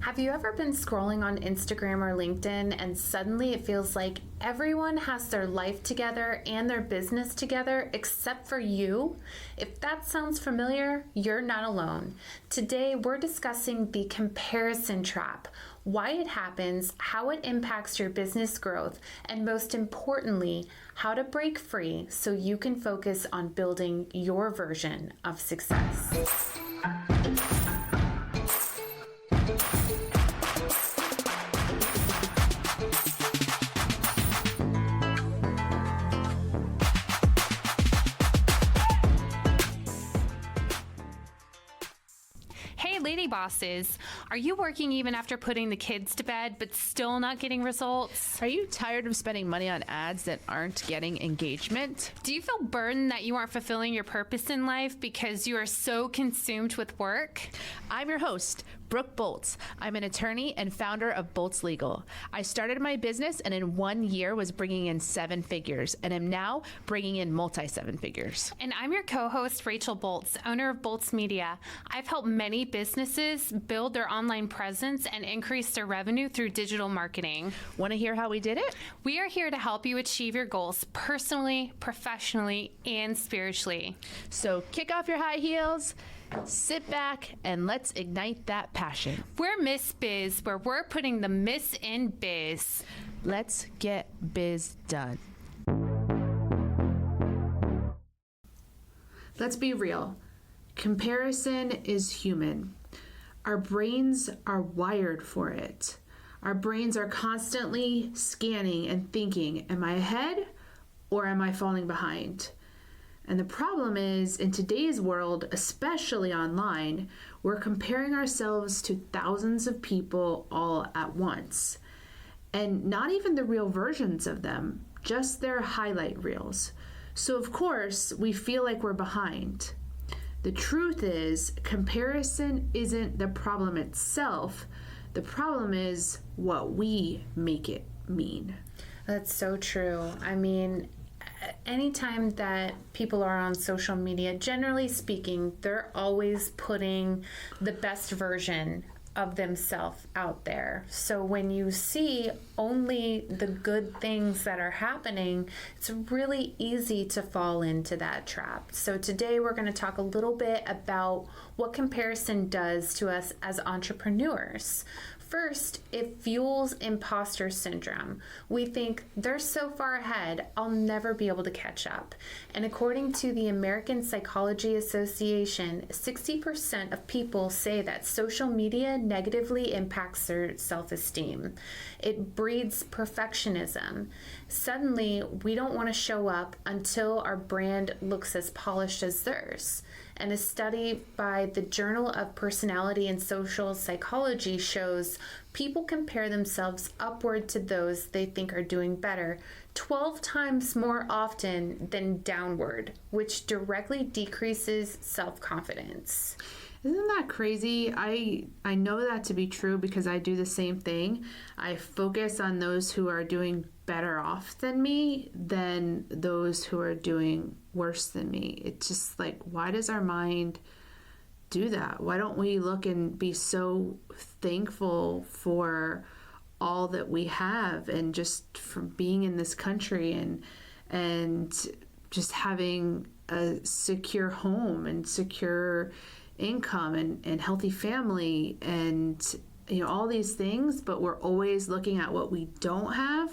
Have you ever been scrolling on Instagram or LinkedIn and suddenly it feels like everyone has their life together and their business together except for you? If that sounds familiar, you're not alone. Today we're discussing the comparison trap, why it happens, how it impacts your business growth, and most importantly, how to break free so you can focus on building your version of success. Hey, lady bosses, are you working even after putting the kids to bed but still not getting results? Are you tired of spending money on ads that aren't getting engagement? Do you feel burdened that you aren't fulfilling your purpose in life because you are so consumed with work? I'm your host, Brooke Boltz. I'm an attorney and founder of Boltz Legal. I started my business and in 1 year was bringing in 7 figures and am now bringing in multi-7 figures. And I'm your co-host, Rachel Boltz, owner of Boltz Media. I've helped many businesses build their online presence and increase their revenue through digital marketing. Want to hear how we did it? We are here to help you achieve your goals personally, professionally, and spiritually. So kick off your high heels, sit back, and let's ignite that passion. We're Miss Biz, where we're putting the miss in biz. Let's get biz done. Let's be real. Comparison is human. Our brains are wired for it. Our brains are constantly scanning and thinking, am I ahead or am I falling behind? And the problem is, in today's world, especially online, we're comparing ourselves to thousands of people all at once. And not even the real versions of them, just their highlight reels. So of course, we feel like we're behind. The truth is, comparison isn't the problem itself. The problem is what we make it mean. That's so true. I mean, anytime that people are on social media, generally speaking, they're always putting the best version of themselves out there. So when you see only the good things that are happening, it's really easy to fall into that trap. So today we're going to talk a little bit about what comparison does to us as entrepreneurs. First, it fuels imposter syndrome. We think they're so far ahead, I'll never be able to catch up. And according to the American Psychology Association, 60% of people say that social media negatively impacts their self-esteem. It breeds perfectionism. Suddenly, we don't want to show up until our brand looks as polished as theirs. And a study by the Journal of Personality and Social Psychology shows people compare themselves upward to those they think are doing better 12 times more often than downward, which directly decreases self-confidence. Isn't that crazy? I know that to be true because I do the same thing. I focus on those who are doing better off than me than those who are doing worse than me. It's just like, why does our mind do that? Why don't we look and be so thankful for all that we have and just from being in this country and just having a secure home and secure income and healthy family and all these things, but we're always looking at what we don't have.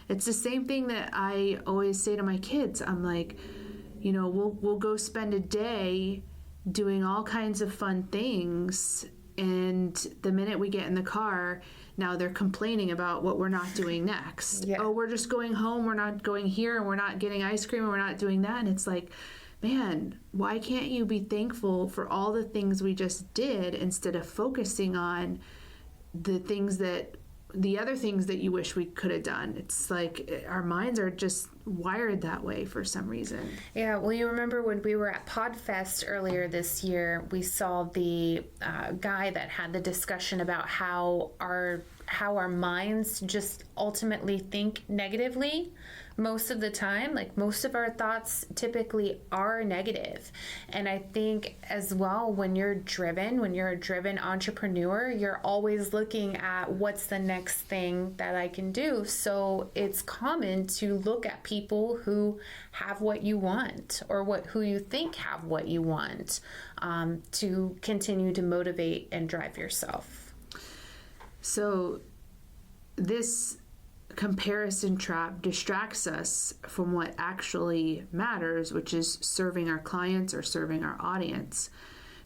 It's the same thing that I always say to my kids. I'm like, we'll go spend a day doing all kinds of fun things, and the minute we get in the car, now they're complaining about what we're not doing next. Yeah. Oh, we're just going home, we're not going here, and we're not getting ice cream, and we're not doing that. And it's like, man, why can't you be thankful for all the things we just did instead of focusing on the other things that you wish we could have done? It's like our minds are just wired that way for some reason. Yeah, well, you remember when we were at PodFest earlier this year, we saw the guy that had the discussion about how our minds just ultimately think negatively most of the time. Like, most of our thoughts typically are negative. And I think as well, when you're a driven entrepreneur, you're always looking at what's the next thing that I can do. So it's common to look at people who have what you want, or who you think have what you want, to continue to motivate and drive yourself. So this comparison trap distracts us from what actually matters, which is serving our clients or serving our audience.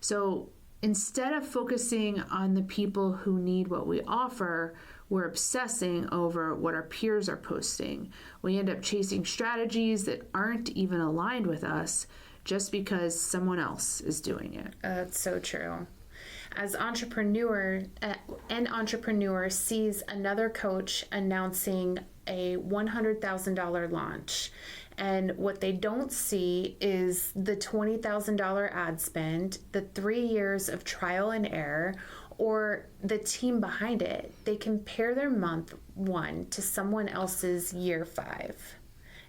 So instead of focusing on the people who need what we offer, we're obsessing over what our peers are posting. We end up chasing strategies that aren't even aligned with us just because someone else is doing it. That's so true. As an entrepreneur sees another coach announcing a $100,000 launch, and what they don't see is the $20,000 ad spend, the 3 years of trial and error, or the team behind it. They compare their month 1 to someone else's year 5.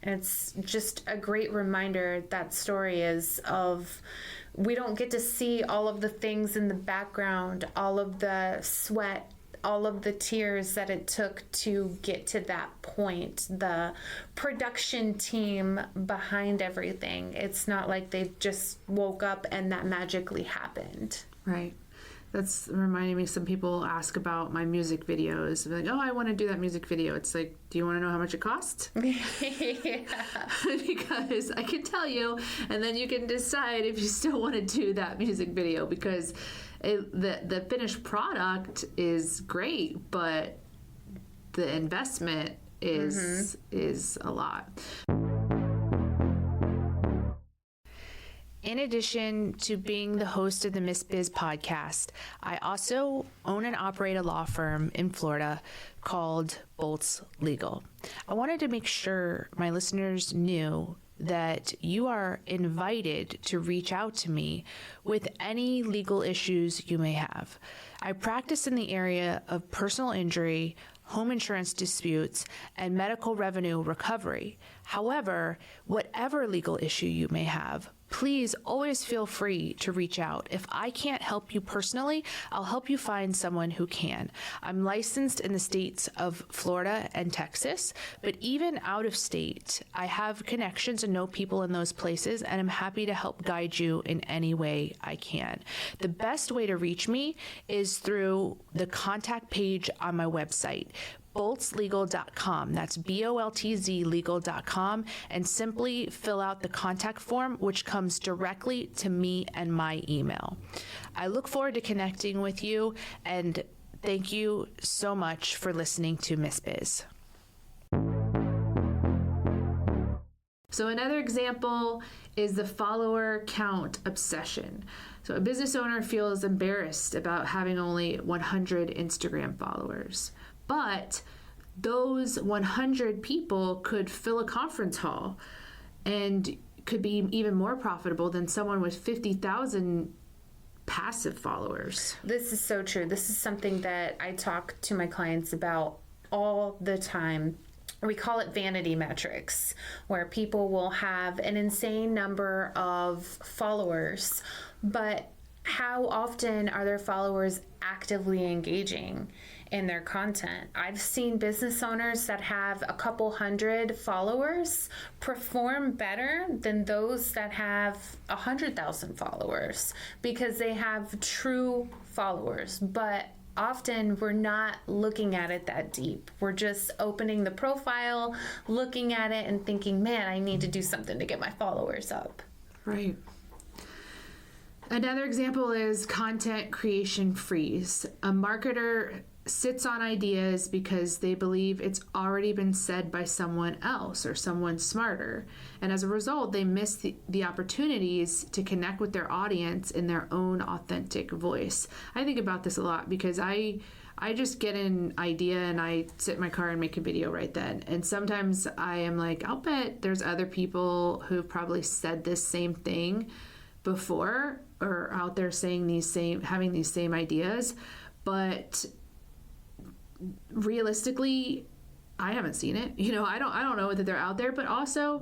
And it's just a great reminder, that story is, of we don't get to see all of the things in the background, all of the sweat, all of the tears that it took to get to that point, the production team behind everything. It's not like they just woke up and that magically happened. Right. That's reminding me, some people ask about my music videos. They're like, oh, I want to do that music video. It's like, do you want to know how much it costs? Yeah. Because I can tell you, and then you can decide if you still want to do that music video, because the finished product is great, but the investment is a lot. In addition to being the host of the Miss Biz podcast, I also own and operate a law firm in Florida called Bolts Legal. I wanted to make sure my listeners knew that you are invited to reach out to me with any legal issues you may have. I practice in the area of personal injury, home insurance disputes, and medical revenue recovery. However, whatever legal issue you may have, please always feel free to reach out. If I can't help you personally, I'll help you find someone who can. I'm licensed in the states of Florida and Texas, but even out of state, I have connections and know people in those places, and I'm happy to help guide you in any way I can. The best way to reach me is through the contact page on my website, boltzlegal.com. That's BOLTZ legal.com, and simply fill out the contact form, which comes directly to me and my email. I look forward to connecting with you, and thank you so much for listening to Miss Biz. So another example is the follower count obsession. So a business owner feels embarrassed about having only 100 Instagram followers. But those 100 people could fill a conference hall and could be even more profitable than someone with 50,000 passive followers. This is so true. This is something that I talk to my clients about all the time. We call it vanity metrics, where people will have an insane number of followers, but how often are their followers actively engaging in their content? I've seen business owners that have a couple hundred followers perform better than those that have 100,000 followers, because they have true followers. But often we're not looking at it that deep. We're just opening the profile, looking at it, and thinking, man, I need to do something to get my followers up. Right. Another example is content creation freeze. A marketer sits on ideas because they believe it's already been said by someone else or someone smarter. And as a result, they miss the opportunities to connect with their audience in their own authentic voice. I think about this a lot because I I just get an idea and I sit in my car and make a video right then. And sometimes I am like, I'll bet there's other people who've probably said this same thing before or out there saying having these same ideas. But realistically, I haven't seen it. I don't know that they're out there, but also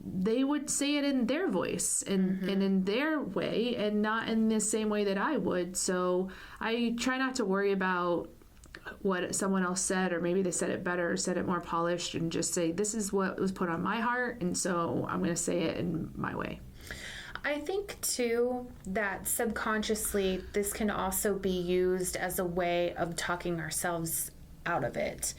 they would say it in their voice and in their way and not in the same way that I would. So I try not to worry about what someone else said, or maybe they said it better or said it more polished, and just say, this is what was put on my heart, and so I'm going to say it in my way. I think, too, that subconsciously this can also be used as a way of talking ourselves out of it.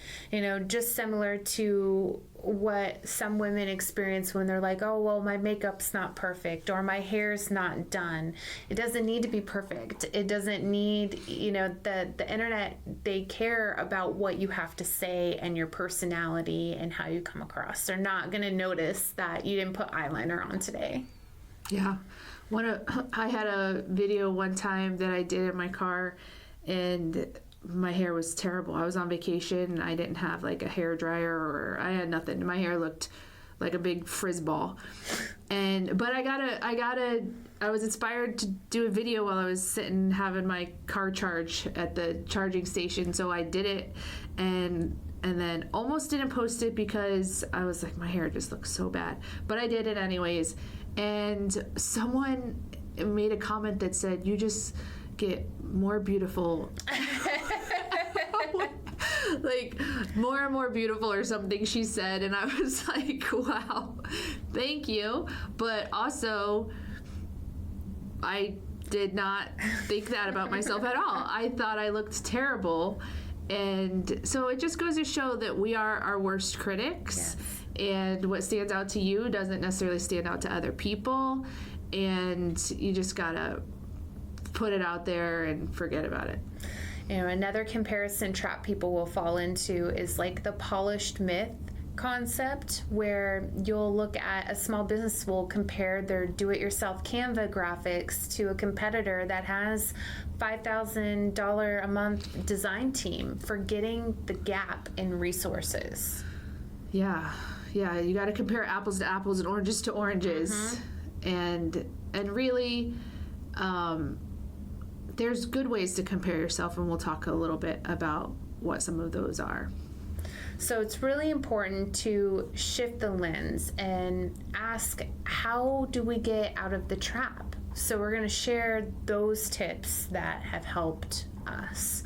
Just similar to what some women experience when they're like, oh, well, my makeup's not perfect, or my hair's not done. It doesn't need to be perfect. It doesn't need, the internet, they care about what you have to say and your personality and how you come across. They're not going to notice that you didn't put eyeliner on today. Yeah. I had a video one time that I did in my car, and my hair was terrible. I was on vacation and I didn't have like a hair dryer, or I had nothing. My hair looked like a big frizz ball. But I was inspired to do a video while I was sitting having my car charge at the charging station. So I did it and then almost didn't post it because I was like, my hair just looks so bad. But I did it anyways. And someone made a comment that said, you just get more beautiful. Like, more and more beautiful or something, she said. And I was like, wow, thank you. But also, I did not think that about myself at all. I thought I looked terrible. And so it just goes to show that we are our worst critics. Yes. And what stands out to you doesn't necessarily stand out to other people. And you just gotta put it out there and forget about it. Another comparison trap people will fall into is like the polished myth concept, where you'll look at a small business will compare their do-it-yourself Canva graphics to a competitor that has $5,000 a month design team, forgetting the gap in resources. Yeah, you got to compare apples to apples and oranges to oranges. And really, there's good ways to compare yourself, and we'll talk a little bit about what some of those are. So it's really important to shift the lens and ask, how do we get out of the trap? So we're going to share those tips that have helped us.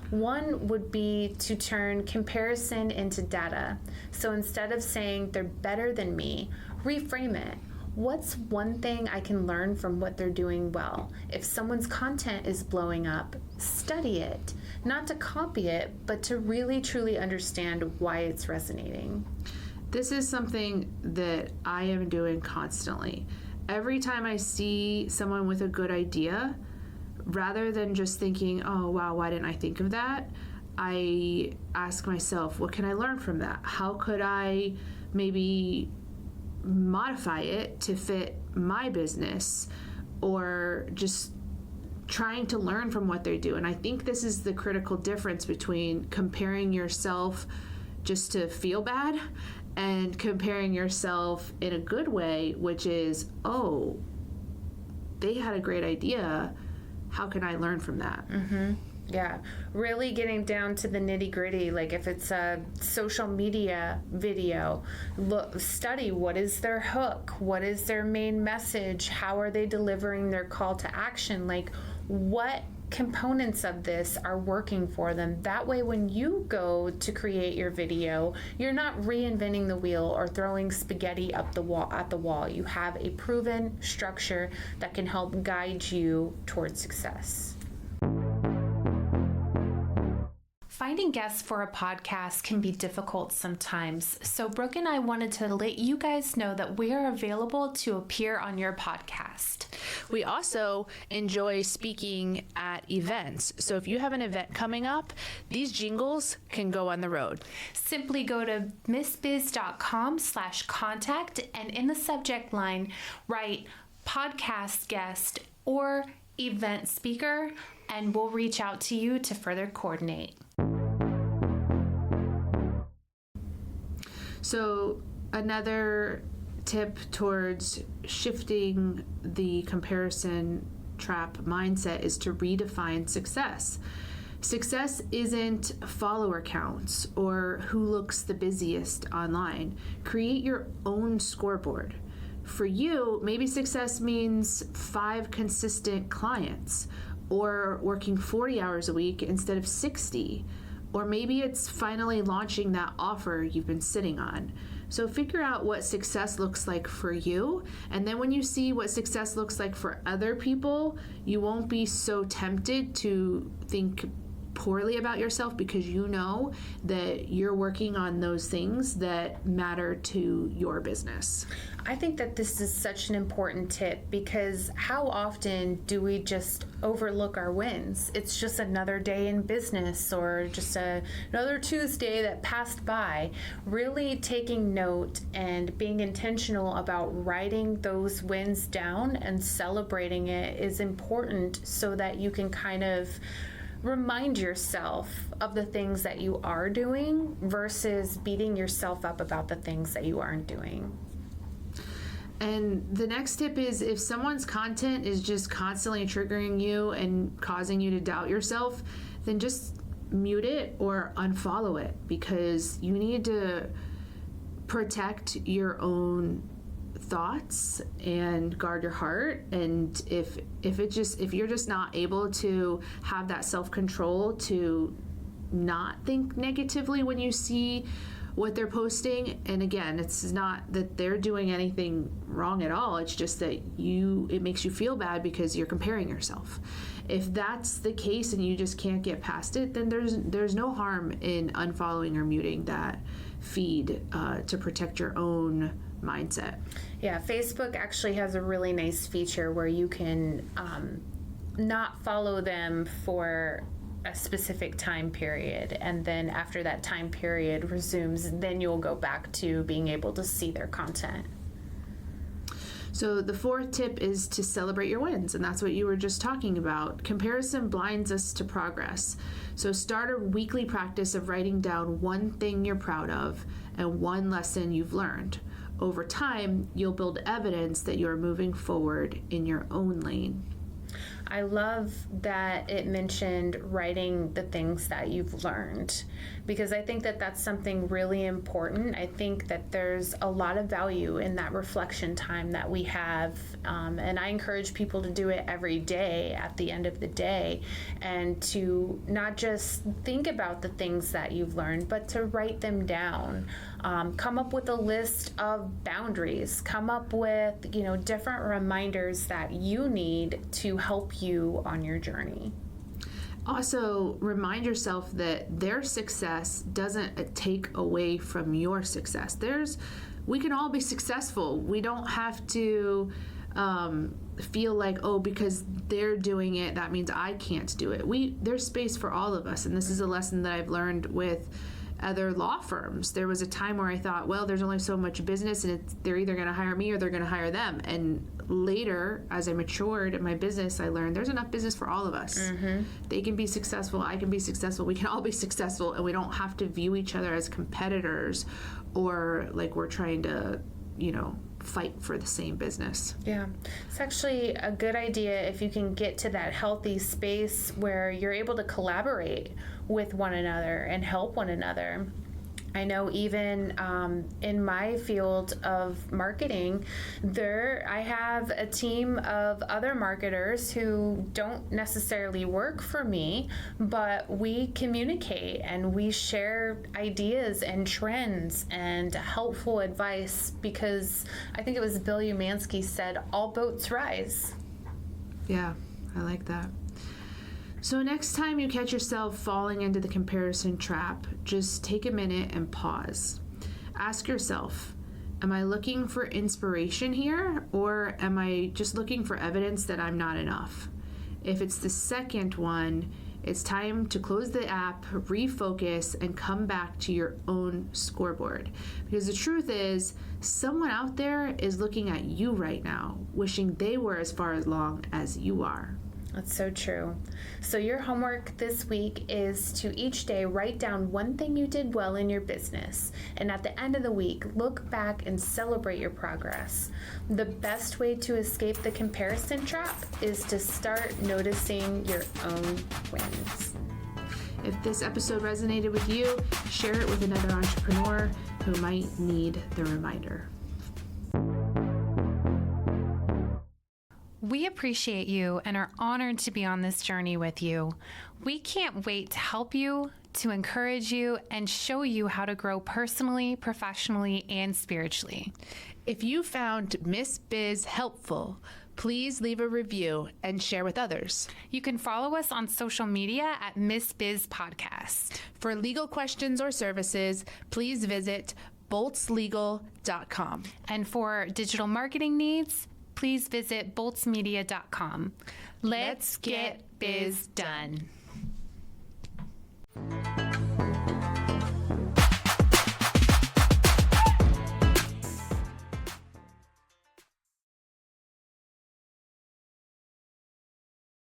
One would be to turn comparison into data. So instead of saying they're better than me, reframe it. What's one thing I can learn from what they're doing well? If someone's content is blowing up, study it. Not to copy it, but to really truly understand why it's resonating. This is something that I am doing constantly. Every time I see someone with a good idea, rather than just thinking, oh, wow, why didn't I think of that? I ask myself, what can I learn from that? How could I maybe modify it to fit my business, or just trying to learn from what they do? And I think this is the critical difference between comparing yourself just to feel bad and comparing yourself in a good way, which is, oh, they had a great idea. How can I learn from that? Yeah, really getting down to the nitty gritty. Like if it's a social media video, study what is their hook, what is their main message, how are they delivering their call to action, like what components of this are working for them. That way when you go to create your video, you're not reinventing the wheel or throwing spaghetti up the wall at the wall. You have a proven structure that can help guide you towards success. Finding guests for a podcast can be difficult sometimes, so Brooke and I wanted to let you guys know that we are available to appear on your podcast. We also enjoy speaking at events, so if you have an event coming up, these jingles can go on the road. Simply go to missbiz.com/contact, and in the subject line, write podcast guest or event speaker, and we'll reach out to you to further coordinate. So another tip towards shifting the comparison trap mindset is to redefine success. Success isn't follower counts or who looks the busiest online. Create your own scoreboard. For you, maybe success means 5 consistent clients, or working 40 hours a week instead of 60. Or maybe it's finally launching that offer you've been sitting on. So figure out what success looks like for you. And then when you see what success looks like for other people, you won't be so tempted to think poorly about yourself, because you know that you're working on those things that matter to your business. I think that this is such an important tip, because how often do we just overlook our wins? It's just another day in business, or just another Tuesday that passed by. Really taking note and being intentional about writing those wins down and celebrating it is important, so that you can kind of remind yourself of the things that you are doing versus beating yourself up about the things that you aren't doing. And the next tip is, if someone's content is just constantly triggering you and causing you to doubt yourself, then just mute it or unfollow it, because you need to protect your own thoughts and guard your heart. And if you're just not able to have that self-control to not think negatively when you see what they're posting, and again, it's not that they're doing anything wrong at all, it's just that it makes you feel bad because you're comparing yourself. If that's the case and you just can't get past it, then there's no harm in unfollowing or muting that feed to protect your own mindset. Yeah, Facebook actually has a really nice feature where you can not follow them for a specific time period, and then after that time period resumes, then you'll go back to being able to see their content. So the 4th tip is to celebrate your wins, and that's what you were just talking about. Comparison blinds us to progress. So start a weekly practice of writing down one thing you're proud of and one lesson you've learned. Over time, you'll build evidence that you're moving forward in your own lane. I love that it mentioned writing the things that you've learned, because I think that that's something really important. I think that there's a lot of value in that reflection time that we have, and I encourage people to do it every day at the end of the day, and to not just think about the things that you've learned, but to write them down. Come up with a list of boundaries, come up with, different reminders that you need to help you on your journey. Also, remind yourself that their success doesn't take away from your success. We can all be successful. We don't have to feel like, because they're doing it, that means I can't do it. There's space for all of us, and this is a lesson that I've learned with other law firms. There was a time where I thought, well, there's only so much business, and they're either going to hire me or they're going to hire them. And later, as I matured in my business, I learned there's enough business for all of us. Mm-hmm. They can be successful, I can be successful, we can all be successful, and we don't have to view each other as competitors or like we're trying to, fight for the same business. Yeah, it's actually a good idea if you can get to that healthy space where you're able to collaborate with one another and help one another. I know even in my field of marketing, I have a team of other marketers who don't necessarily work for me, but we communicate and we share ideas and trends and helpful advice, because I think it was Bill Umansky said, all boats rise. Yeah, I like that. So next time you catch yourself falling into the comparison trap, just take a minute and pause. Ask yourself, am I looking for inspiration here, or am I just looking for evidence that I'm not enough? If it's the second one, it's time to close the app, refocus, and come back to your own scoreboard. Because the truth is, someone out there is looking at you right now, wishing they were as far along as you are. That's so true. So your homework this week is to each day write down one thing you did well in your business. And at the end of the week, look back and celebrate your progress. The best way to escape the comparison trap is to start noticing your own wins. If this episode resonated with you, share it with another entrepreneur who might need the reminder. We appreciate you and are honored to be on this journey with you. We can't wait to help you, to encourage you, and show you how to grow personally, professionally, and spiritually. If you found Miss Biz helpful, please leave a review and share with others. You can follow us on social media at Miss Biz Podcast. For legal questions or services, please visit boltslegal.com. And for digital marketing needs, please visit boltsmedia.com. Let's get biz done.